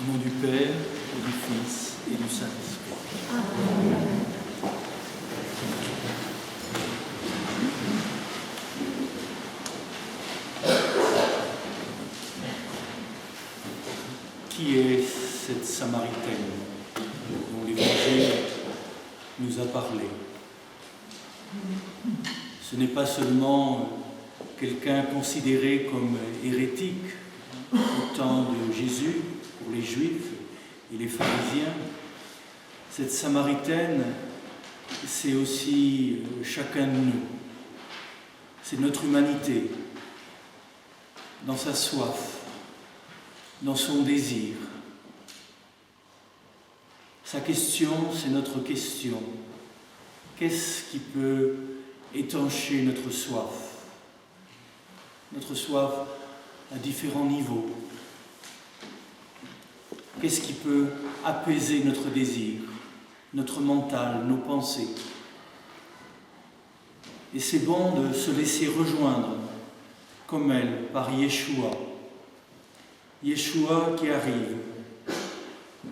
Au nom du Père, et du Fils, et du Saint-Esprit. Qui est cette Samaritaine dont l'Évangile nous a parlé? Ce n'est pas seulement quelqu'un considéré comme hérétique au temps de Jésus pour les Juifs et les pharisiens. Cette Samaritaine, c'est aussi chacun de nous. C'est notre humanité, dans sa soif, dans son désir. Sa question, c'est notre question. Qu'est-ce qui peut étancher notre soif? Notre soif à différents niveaux. Qu'est-ce qui peut apaiser notre désir, notre mental, nos pensées? Et c'est bon de se laisser rejoindre, comme elle, par Yeshua. Yeshua qui arrive,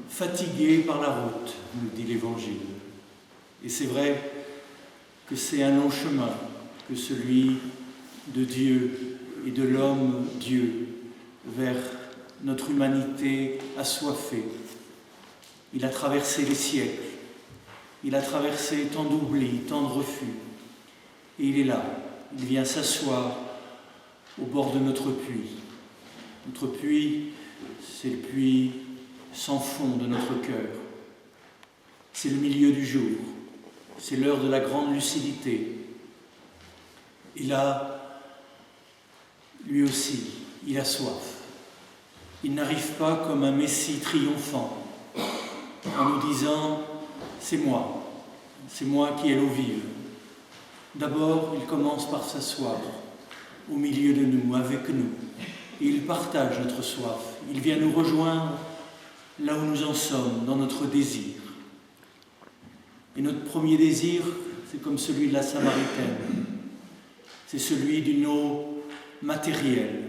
fatigué par la route, nous dit l'Évangile. Et c'est vrai que c'est un long chemin que celui de Dieu et de l'homme Dieu vers notre humanité assoiffée. Il a traversé les siècles, il a traversé tant d'oublis, tant de refus. Et il est là, il vient s'asseoir au bord de notre puits. Notre puits, c'est le puits sans fond de notre cœur. C'est le milieu du jour, c'est l'heure de la grande lucidité. Et là, lui aussi, il a soif. Il n'arrive pas comme un Messie triomphant, en nous disant « c'est moi qui ai l'eau vive ». D'abord, il commence par s'asseoir au milieu de nous, avec nous. Et il partage notre soif. Il vient nous rejoindre là où nous en sommes, dans notre désir. Et notre premier désir, c'est comme celui de la Samaritaine. C'est celui d'une eau matérielle.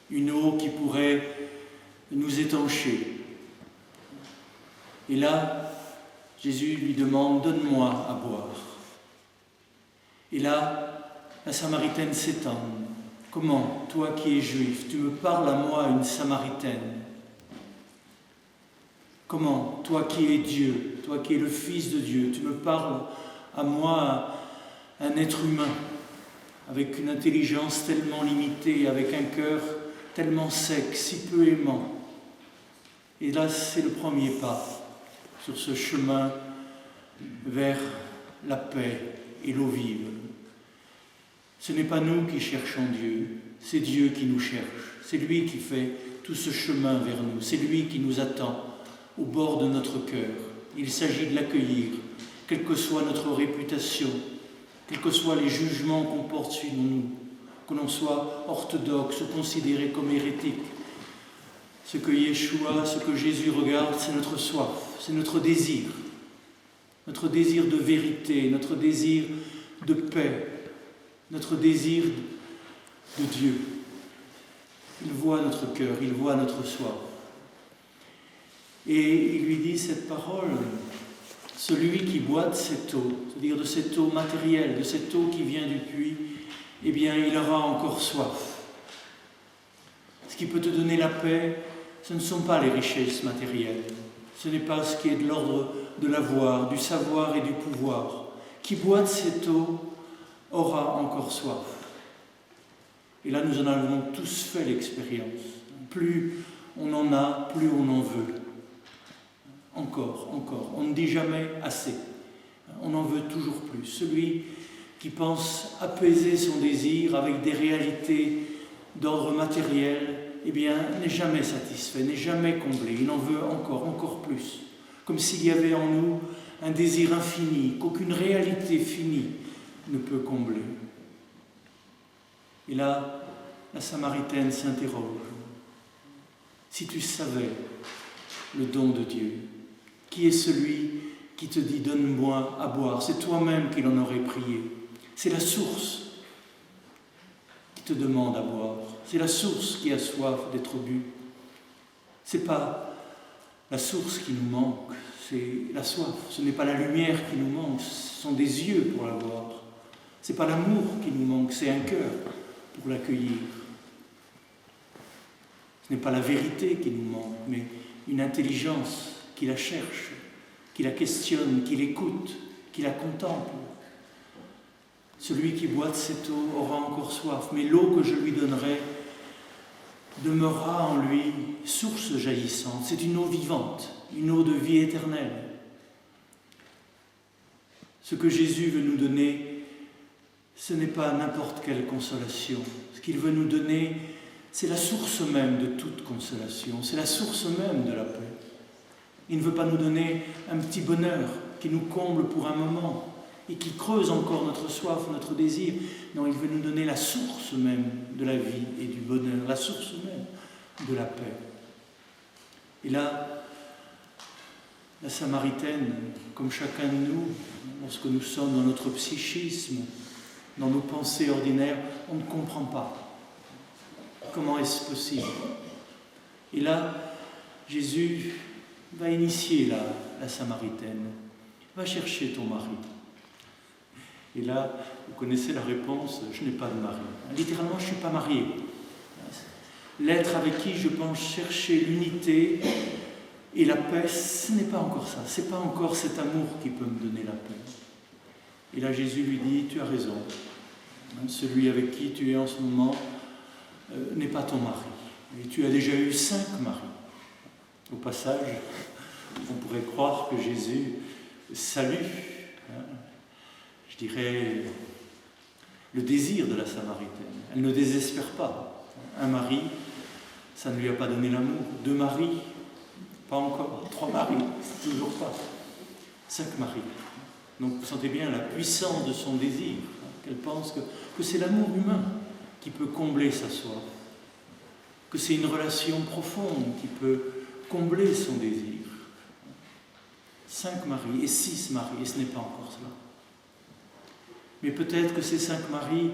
Une eau qui pourrait nous étancher. Et là, Jésus lui demande « Donne-moi à boire ». Et là, la Samaritaine s'étend. Comment, toi qui es juif, tu me parles à moi, une Samaritaine? Comment, toi qui es Dieu, toi qui es le Fils de Dieu, tu me parles à moi, un être humain, avec une intelligence tellement limitée, avec un cœur tellement sec, si peu aimant. Et là, c'est le premier pas sur ce chemin vers la paix et l'eau vive. Ce n'est pas nous qui cherchons Dieu, c'est Dieu qui nous cherche. C'est lui qui fait tout ce chemin vers nous. C'est lui qui nous attend au bord de notre cœur. Il s'agit de l'accueillir, quelle que soit notre réputation, quels que soient les jugements qu'on porte sur nous, que l'on soit orthodoxe ou considéré comme hérétique. Ce que Yeshua, ce que Jésus regarde, c'est notre soif, c'est notre désir de vérité, notre désir de paix, notre désir de Dieu. Il voit notre cœur, il voit notre soif. Et il lui dit cette parole, celui qui boit de cette eau, c'est-à-dire de cette eau matérielle, de cette eau qui vient du puits, eh bien, il aura encore soif. Ce qui peut te donner la paix, ce ne sont pas les richesses matérielles. Ce n'est pas ce qui est de l'ordre de l'avoir, du savoir et du pouvoir. Qui boit de cette eau aura encore soif. Et là, nous en avons tous fait l'expérience. Plus on en a, plus on en veut. Encore. On ne dit jamais assez. On en veut toujours plus. Celui qui pense apaiser son désir avec des réalités d'ordre matériel, eh bien, n'est jamais satisfait, n'est jamais comblé. Il en veut encore plus. Comme s'il y avait en nous un désir infini, qu'aucune réalité finie ne peut combler. Et là, la Samaritaine s'interroge. Si tu savais le don de Dieu, qui est celui qui te dit « donne-moi à boire », c'est toi-même qui l'en aurais prié. C'est la source qui te demande à boire. C'est la source qui a soif d'être bue. Ce n'est pas la source qui nous manque, c'est la soif. Ce n'est pas la lumière qui nous manque, ce sont des yeux pour la voir. Ce n'est pas l'amour qui nous manque, c'est un cœur pour l'accueillir. Ce n'est pas la vérité qui nous manque, mais une intelligence qui la cherche, qui la questionne, qui l'écoute, qui la contemple. Celui qui boit de cette eau aura encore soif, mais l'eau que je lui donnerai demeurera en lui source jaillissante. C'est une eau vivante, une eau de vie éternelle. Ce que Jésus veut nous donner, ce n'est pas n'importe quelle consolation. Ce qu'il veut nous donner, c'est la source même de toute consolation, c'est la source même de la paix. Il ne veut pas nous donner un petit bonheur qui nous comble pour un moment et qui creuse encore notre soif, notre désir. Non, il veut nous donner la source même de la vie et du bonheur, la source même de la paix. Et là, la Samaritaine, comme chacun de nous, lorsque nous sommes dans notre psychisme, dans nos pensées ordinaires, on ne comprend pas. Comment est-ce possible? Et là, Jésus va initier la Samaritaine. Va chercher ton mari. Et là, vous connaissez la réponse, je n'ai pas de mari. Littéralement, je ne suis pas marié. L'être avec qui je pense chercher l'unité et la paix, ce n'est pas encore ça. Ce n'est pas encore cet amour qui peut me donner la paix. Et là, Jésus lui dit, tu as raison. Celui avec qui tu es en ce moment n'est pas ton mari. Et tu as déjà eu 5 maris. Au passage, on pourrait croire que Jésus salue, je dirais, le désir de la Samaritaine. Elle ne désespère pas. Un mari, ça ne lui a pas donné l'amour. 2 maris, pas encore. 3 maris, toujours pas. 5 maris. Donc vous sentez bien la puissance de son désir, qu'elle pense que c'est l'amour humain qui peut combler sa soif, que c'est une relation profonde qui peut combler son désir. 5 maris et 6 maris, et ce n'est pas encore cela. Mais peut-être que ces 5 maris,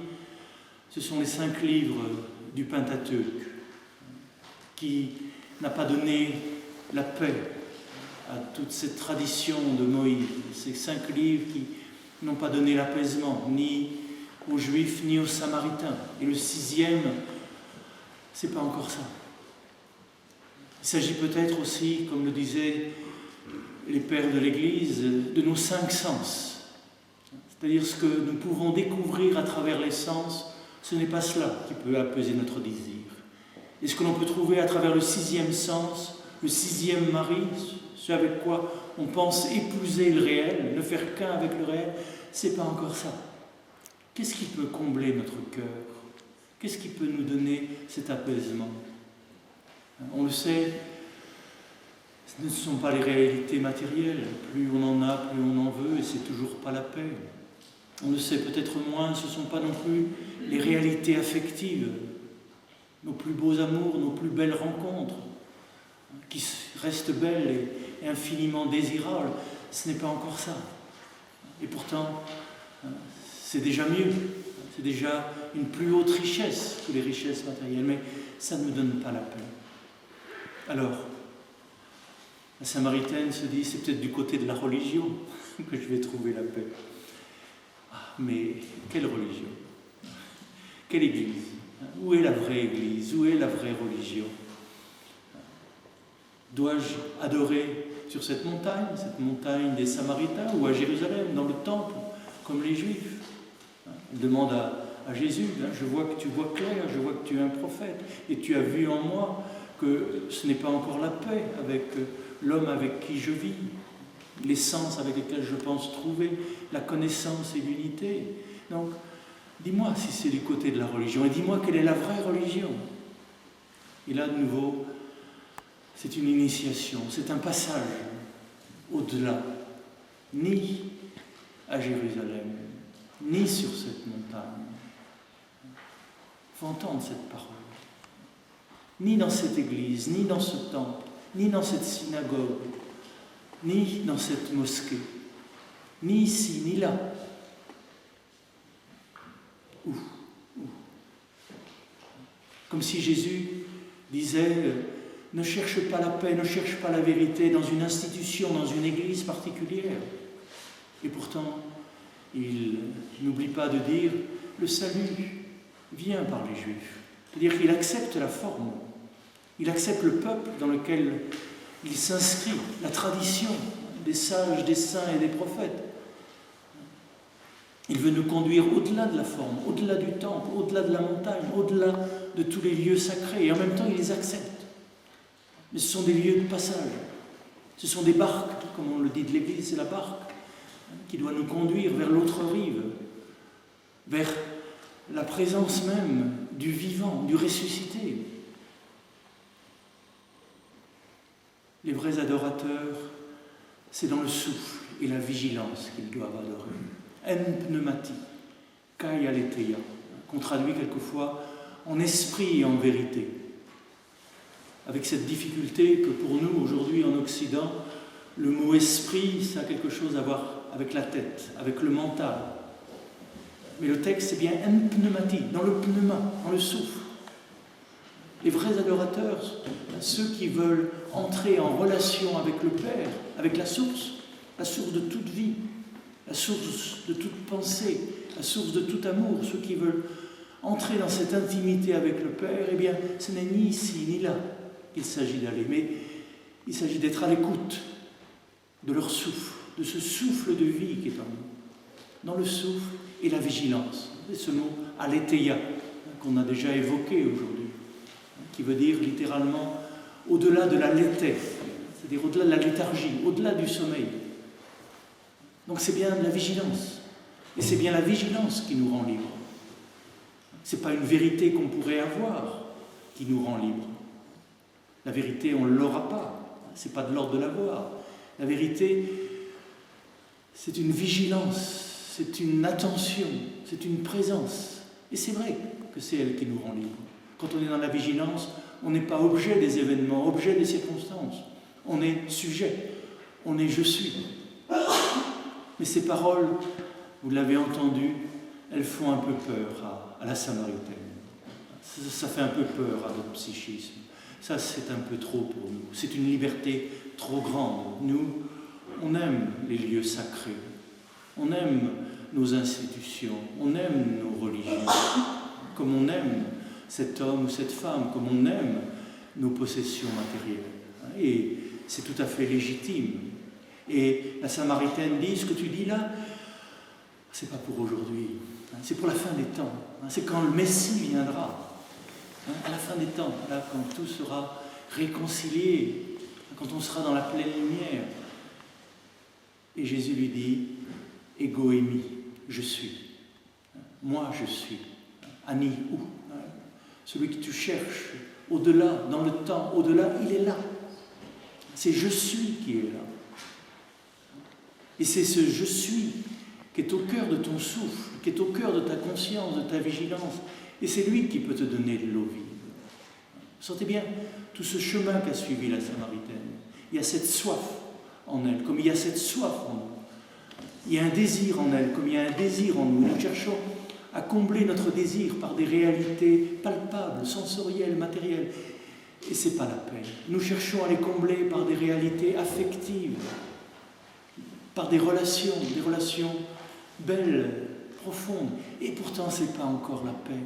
ce sont les 5 livres du Pentateuque qui n'a pas donné la paix à toute cette tradition de Moïse. Ces 5 livres qui n'ont pas donné l'apaisement, ni aux Juifs, ni aux Samaritains. Et le 6e, c'est pas encore ça. Il s'agit peut-être aussi, comme le disaient les pères de l'Église, de nos 5 sens. C'est-à-dire ce que nous pouvons découvrir à travers les sens, ce n'est pas cela qui peut apaiser notre désir. Et ce que l'on peut trouver à travers le 6e sens, le 6e mari, ce avec quoi on pense épouser le réel, ne faire qu'un avec le réel, c'est pas encore ça. Qu'est-ce qui peut combler notre cœur? Qu'est-ce qui peut nous donner cet apaisement? On le sait, ce ne sont pas les réalités matérielles. Plus on en a, plus on en veut, et c'est toujours pas la paix. On le sait peut-être moins, ce ne sont pas non plus les réalités affectives, nos plus beaux amours, nos plus belles rencontres, qui restent belles et infiniment désirables. Ce n'est pas encore ça. Et pourtant, c'est déjà mieux. C'est déjà une plus haute richesse que les richesses matérielles, mais ça ne me donne pas la paix. Alors, la Samaritaine se dit, c'est peut-être du côté de la religion que je vais trouver la paix. Ah, mais quelle religion? Quelle église? Où est la vraie église? Où est la vraie religion? Dois-je adorer sur cette montagne des Samaritains, ou à Jérusalem, dans le temple, comme les Juifs? Il demande à Jésus, je vois que tu vois clair, je vois que tu es un prophète, et tu as vu en moi que ce n'est pas encore la paix avec l'homme avec qui je vis, l'essence avec laquelle je pense trouver la connaissance et l'unité. Donc, dis-moi si c'est du côté de la religion, et dis-moi quelle est la vraie religion. Et là, de nouveau, c'est une initiation, c'est un passage au-delà, ni à Jérusalem, ni sur cette montagne. Il faut entendre cette parole. Ni dans cette église, ni dans ce temple, ni dans cette synagogue, ni dans cette mosquée, ni ici, ni là. Où? Comme si Jésus disait, ne cherche pas la paix, ne cherche pas la vérité dans une institution, dans une église particulière. Et pourtant, il n'oublie pas de dire le salut vient par les Juifs. C'est-à-dire qu'il accepte la forme, il accepte le peuple dans lequel il s'inscrit, la tradition des sages, des saints et des prophètes. Il veut nous conduire au-delà de la forme, au-delà du temple, au-delà de la montagne, au-delà de tous les lieux sacrés. Et en même temps, il les accepte. Mais ce sont des lieux de passage. Ce sont des barques, comme on le dit de l'Église, c'est la barque qui doit nous conduire vers l'autre rive, vers la présence même du vivant, du ressuscité. Les vrais adorateurs, c'est dans le souffle et la vigilance qu'ils doivent adorer. En pneumati, kai aletheia, qu'on traduit quelquefois en esprit et en vérité. Avec cette difficulté que pour nous, aujourd'hui en Occident, le mot esprit, ça a quelque chose à voir avec la tête, avec le mental. Mais le texte, c'est bien en pneumati, dans le pneuma, dans le souffle. Les vrais adorateurs, ceux qui veulent entrer en relation avec le Père, avec la source de toute vie, la source de toute pensée, la source de tout amour, ceux qui veulent entrer dans cette intimité avec le Père, eh bien, ce n'est ni ici ni là qu'il s'agit d'aller, mais il s'agit d'être à l'écoute de leur souffle, de ce souffle de vie qui est en nous, dans le souffle et la vigilance. C'est ce mot aletheia qu'on a déjà évoqué aujourd'hui, qui veut dire littéralement au-delà de la léthé, c'est-à-dire au-delà de la léthargie, au-delà du sommeil. Donc c'est bien de la vigilance. Et c'est bien la vigilance qui nous rend libres. Ce n'est pas une vérité qu'on pourrait avoir qui nous rend libres. La vérité, on ne l'aura pas. Ce n'est pas de l'ordre de l'avoir. La vérité, c'est une vigilance, c'est une attention, c'est une présence. Et c'est vrai que c'est elle qui nous rend libres. Quand on est dans la vigilance, on n'est pas objet des événements, objet des circonstances. On est sujet, on est je suis. Mais ces paroles, vous l'avez entendu, elles font un peu peur à la Samaritaine. Ça fait un peu peur à notre psychisme. Ça, c'est un peu trop pour nous. C'est une liberté trop grande. Nous, on aime les lieux sacrés. On aime nos institutions. On aime nos religions. Comme on aime cet homme ou cette femme. Comme on aime nos possessions matérielles. Et c'est tout à fait légitime. Et la Samaritaine dit, ce que tu dis là, c'est pas pour aujourd'hui, c'est pour la fin des temps, c'est quand le Messie viendra, à la fin des temps, là, quand tout sera réconcilié, quand on sera dans la pleine lumière. Et Jésus lui dit, ego eimi, je suis, moi je suis, ani ou, celui que tu cherches, au-delà, dans le temps, au-delà, il est là. C'est je suis qui est là. Et c'est ce « je suis » qui est au cœur de ton souffle, qui est au cœur de ta conscience, de ta vigilance. Et c'est lui qui peut te donner de l'eau vive. Vous sentez bien tout ce chemin qu'a suivi la Samaritaine. Il y a cette soif en elle, comme il y a cette soif en nous. Il y a un désir en elle, comme il y a un désir en nous. Nous cherchons à combler notre désir par des réalités palpables, sensorielles, matérielles. Et ce n'est pas la peine. Nous cherchons à les combler par des réalités affectives, par des relations belles, profondes, et pourtant ce n'est pas encore la paix.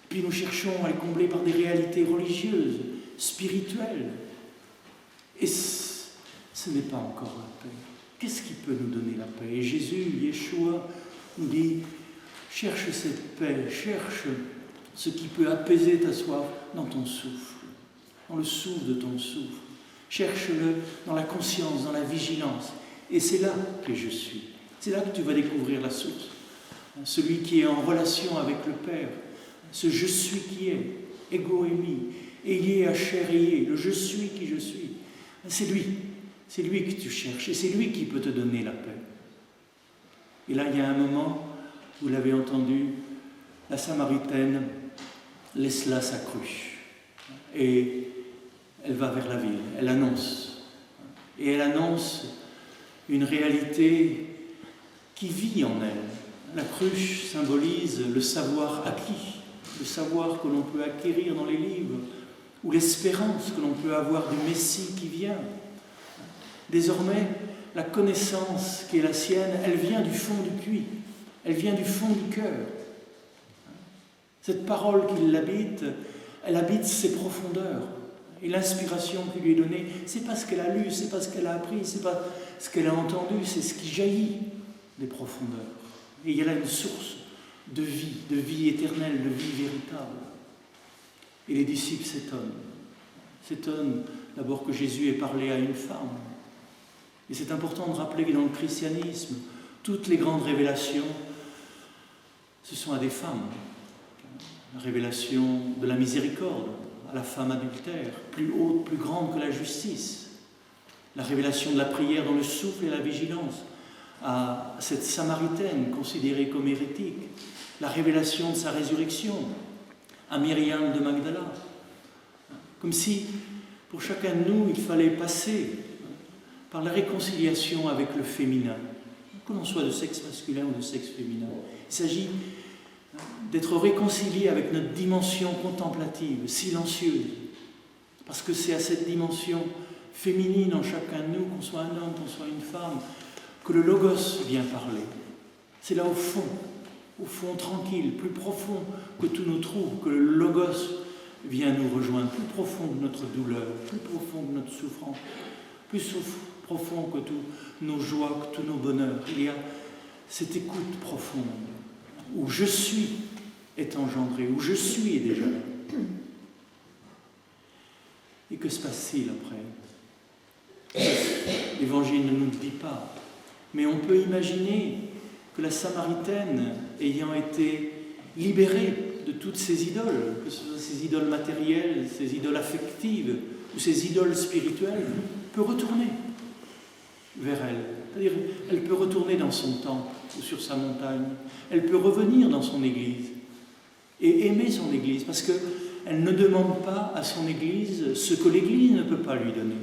Puis nous cherchons à les combler par des réalités religieuses, spirituelles, et ce n'est pas encore la paix. Qu'est-ce qui peut nous donner la paix? Et Jésus, Yeshua, nous dit, cherche cette paix, cherche ce qui peut apaiser ta soif dans ton souffle, dans le souffle de ton souffle. Cherche-le dans la conscience, dans la vigilance. Et c'est là que je suis. C'est là que tu vas découvrir la source. Celui qui est en relation avec le Père. Ce je suis qui est. Ego eimi. Eyé asher eyé. Le je suis qui je suis. C'est lui. C'est lui que tu cherches. Et c'est lui qui peut te donner la paix. Et là, il y a un moment, vous l'avez entendu, la Samaritaine laisse là sa cruche. Et elle va vers la ville, elle annonce. Et elle annonce une réalité qui vit en elle. La cruche symbolise le savoir acquis, le savoir que l'on peut acquérir dans les livres, ou l'espérance que l'on peut avoir du Messie qui vient. Désormais, la connaissance qui est la sienne, elle vient du fond du puits, elle vient du fond du cœur. Cette parole qui l'habite, elle habite ses profondeurs. Et l'inspiration qui lui est donnée, c'est pas ce qu'elle a lu, c'est pas ce qu'elle a appris, c'est pas ce qu'elle a entendu, c'est ce qui jaillit des profondeurs. Et il y a là une source de vie éternelle, de vie véritable. Et les disciples s'étonnent d'abord que Jésus ait parlé à une femme. Et c'est important de rappeler que dans le christianisme, toutes les grandes révélations, ce sont à des femmes. La révélation de la miséricorde à la femme adultère, plus haute, plus grande que la justice. La révélation de la prière dans le souffle et la vigilance à cette Samaritaine considérée comme hérétique. La révélation de sa résurrection à Myriam de Magdala. Comme si, pour chacun de nous, il fallait passer par la réconciliation avec le féminin, que l'on soit de sexe masculin ou de sexe féminin. Il s'agit d'être réconcilié avec notre dimension contemplative, silencieuse, parce que c'est à cette dimension féminine en chacun de nous, qu'on soit un homme, qu'on soit une femme, que le Logos vient parler. C'est là au fond tranquille, plus profond que tous nos troubles, que le Logos vient nous rejoindre, plus profond que notre douleur, plus profond que notre souffrance, plus profond que tous nos joies, que tous nos bonheurs. Il y a cette écoute profonde, où je suis est engendré, où je suis est déjà là. Et que se passe-t-il après? L'Évangile ne nous le dit pas, mais on peut imaginer que la Samaritaine, ayant été libérée de toutes ces idoles, que ce soit ces idoles matérielles, ces idoles affectives ou ces idoles spirituelles, peut retourner vers elle. C'est-à-dire, elle peut retourner dans son temple ou sur sa montagne. Elle peut revenir dans son église et aimer son église, parce qu'elle ne demande pas à son église ce que l'église ne peut pas lui donner.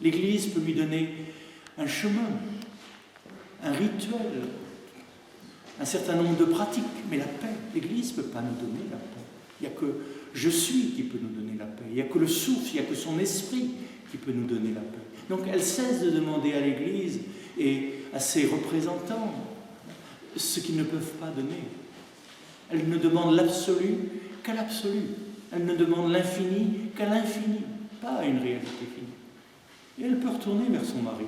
L'église peut lui donner un chemin, un rituel, un certain nombre de pratiques, mais la paix, l'église ne peut pas nous donner la paix. Il n'y a que je suis qui peut nous donner la paix. Il n'y a que le souffle, il n'y a que son esprit qui peut nous donner la paix. Donc elle cesse de demander à l'Église et à ses représentants ce qu'ils ne peuvent pas donner. Elle ne demande l'absolu qu'à l'absolu. Elle ne demande l'infini qu'à l'infini, pas à une réalité finie. Et elle peut retourner vers son mari,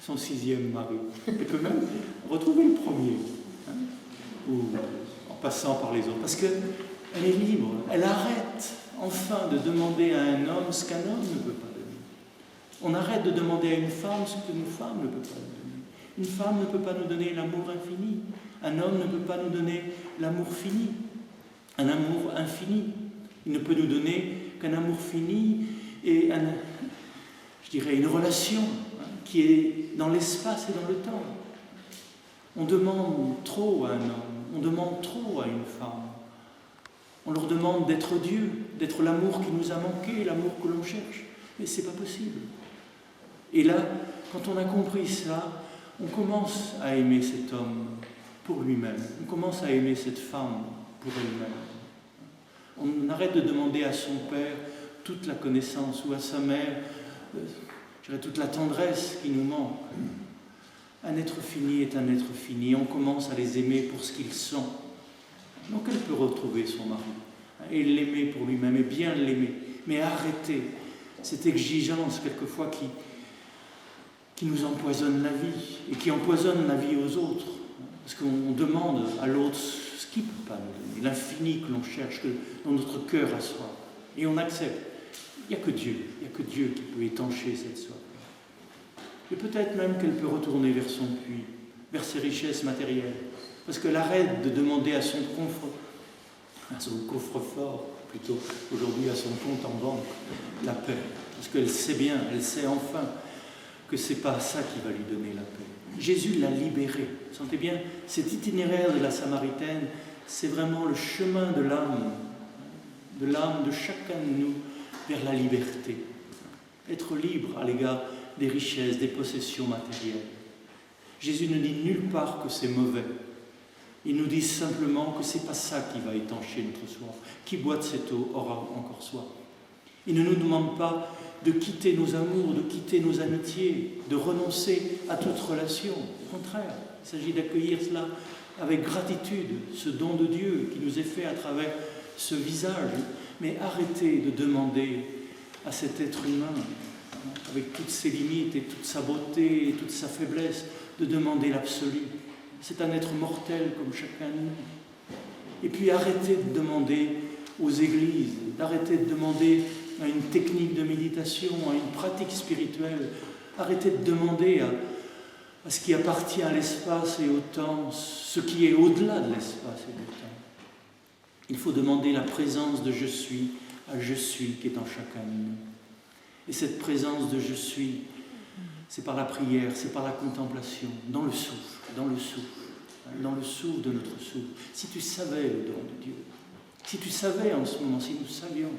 son 6e mari. Elle peut même retrouver le premier, ou en passant par les autres, parce qu'elle est libre. Elle arrête enfin de demander à un homme ce qu'un homme ne peut pas donner. On arrête de demander à une femme ce qu'une femme ne peut pas nous donner. Une femme ne peut pas nous donner l'amour infini. Un homme ne peut pas nous donner l'amour fini. Un amour infini. Il ne peut nous donner qu'un amour fini et une relation qui est dans l'espace et dans le temps. On demande trop à un homme, on demande trop à une femme. On leur demande d'être Dieu, d'être l'amour qui nous a manqué, l'amour que l'on cherche. Mais ce n'est pas possible. Et là, quand on a compris ça, on commence à aimer cet homme pour lui-même. On commence à aimer cette femme pour elle-même. On arrête de demander à son père toute la connaissance ou à sa mère toute la tendresse qui nous manque. Un être fini est un être fini. On commence à les aimer pour ce qu'ils sont. Donc elle peut retrouver son mari et l'aimer pour lui-même et bien l'aimer. Mais arrêter cette exigence quelquefois qui nous empoisonne la vie et qui empoisonne la vie aux autres. Parce qu'on demande à l'autre ce qu'il ne peut pas nous donner, l'infini que l'on cherche, que dans notre cœur a soif. Et on accepte. Il n'y a que Dieu qui peut étancher cette soif. Et peut-être même qu'elle peut retourner vers son puits, vers ses richesses matérielles. Parce qu'elle arrête de demander à son coffre-fort, plutôt aujourd'hui à son compte en banque, la paix. Parce qu'elle sait bien, elle sait enfin que ce n'est pas ça qui va lui donner la paix. Jésus l'a libérée. Vous sentez bien, cet itinéraire de la Samaritaine, c'est vraiment le chemin de l'âme de chacun de nous vers la liberté. Être libre à l'égard des richesses, des possessions matérielles. Jésus ne dit nulle part que c'est mauvais Ils nous disent simplement que ce n'est pas ça qui va étancher notre soif. Qui boit de cette eau aura encore soif. Ils ne nous demandent pas de quitter nos amours, de quitter nos amitiés, de renoncer à toute relation. Au contraire, il s'agit d'accueillir cela avec gratitude, ce don de Dieu qui nous est fait à travers ce visage. Mais arrêtez de demander à cet être humain, avec toutes ses limites et toute sa beauté et toute sa faiblesse, de demander l'absolu. C'est un être mortel comme chacun de nous. Et puis arrêtez de demander aux églises, d'arrêter de demander à une technique de méditation, à une pratique spirituelle. Arrêtez de demander à ce qui appartient à l'espace et au temps, ce qui est au-delà de l'espace et du temps. Il faut demander la présence de je suis à je suis qui est en chacun de nous. Et cette présence de je suis, c'est par la prière, c'est par la contemplation, dans le souffle, dans le souffle de notre souffle. Si tu savais le don de Dieu, si tu savais en ce moment, si nous savions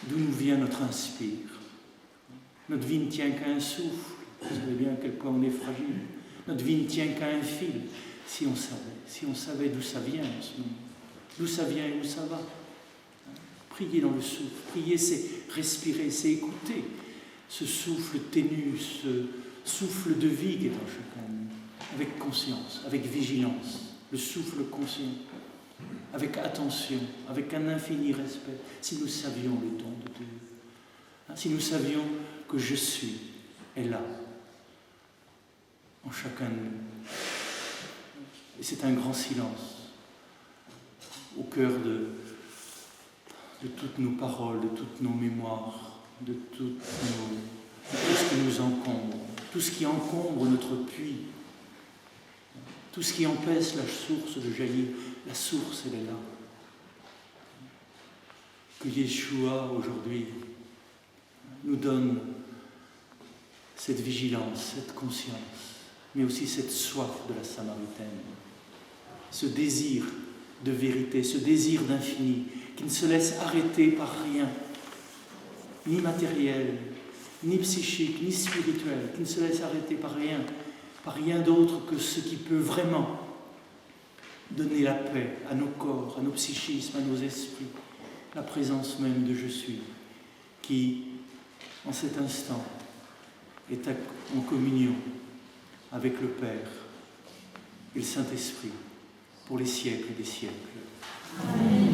d'où nous vient notre inspire. Notre vie ne tient qu'à un souffle, vous savez bien à quel point on est fragile. Notre vie ne tient qu'à un fil, si on savait d'où ça vient en ce moment, d'où ça vient et où ça va. Prier dans le souffle, prier c'est respirer, c'est écouter ce souffle ténu, ce souffle de vie qui est en chacun de nous, avec conscience, avec vigilance, le souffle conscient, avec attention, avec un infini respect, si nous savions le don de Dieu, si nous savions que je suis est là, en chacun de nous. Et c'est un grand silence au cœur de toutes nos paroles, de toutes nos mémoires, de tout ce qui nous encombre, tout ce qui encombre notre puits, tout ce qui empêche la source de jaillir. La source, elle est là. Que Yeshua, aujourd'hui, nous donne cette vigilance, cette conscience, mais aussi cette soif de la Samaritaine, ce désir de vérité, ce désir d'infini, qui ne se laisse arrêter par rien, ni matériel, ni psychique, ni spirituel, qui ne se laisse arrêter par rien d'autre que ce qui peut vraiment donner la paix à nos corps, à nos psychismes, à nos esprits, la présence même de je suis, qui, en cet instant, est en communion avec le Père et le Saint-Esprit pour les siècles des siècles. Amen.